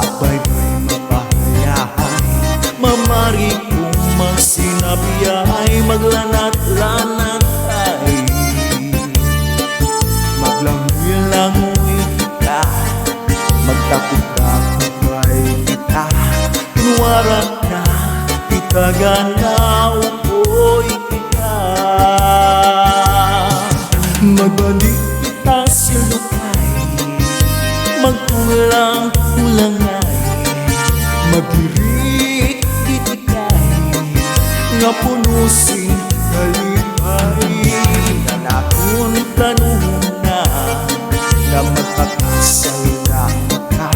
sabay ko'y mapahayahay. Mamari kung magsinabi ay maglanat-lanat ay maglangoy-langoy kita, magtapik-tapik kita. Kunwara ka, itaganaw ko'y kita. Magbalik kita silukay, magkulang-kulangay, magirik itikay, nga punusin kalipay. Nanakon tanong na, na magpapasaya ka.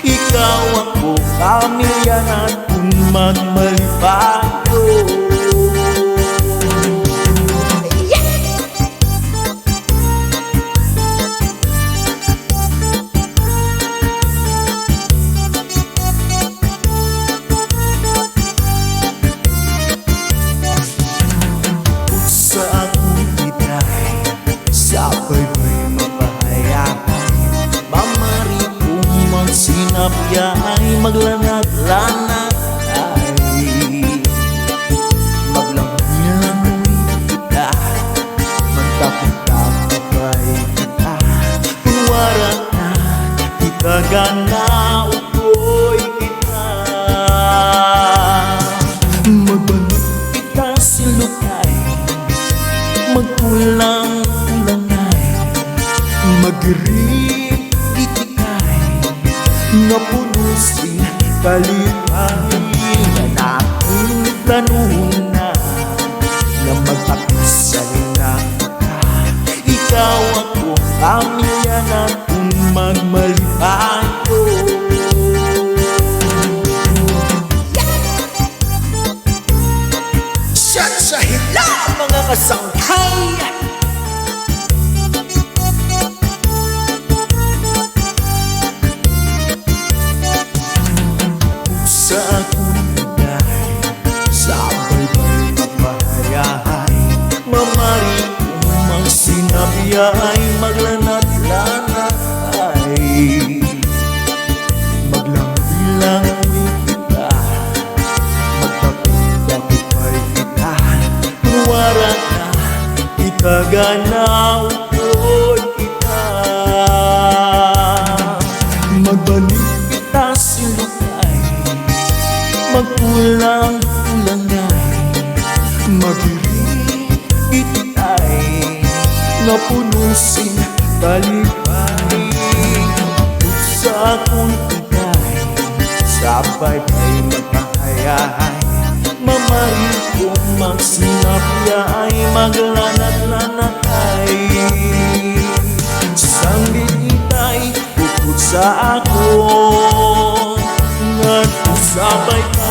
Ikaw ako, pamilya natin magmalipayo. Sabay ko'y mapahayahay. Mamari kung magsinapya ay maglanat-lanat ay maglangoy-langoy kita, magtapik-tapik kita. Kunwara ka, itaganaw ko'y kita. Magbalik kita silukay, magkulang magirik itikay, nga punusin kalipay. Nanakong tanong na, na magpapasalina ka. Ikaw ako, pamilya natin magmalipayo. Shot sa hila mga kasangkay. Sa akong bigay, sabay ko'y mapahayahay. Mamari kung magsinabi ay maglanat-lanat ay maglangoy-langoy kita, magtapik-tapik kita. Kunwara ka, itaganaw ko'y kita. Magbalik kita silukay, magkulang-kulangay, magirik itay, nga punusin kalipay. Sa akong bigay, sabay ko'y mapahayahay. Mamari kung magsinapya ay maglanat-lanat ay sanggit itay, bukod sa ako nga sabay ka.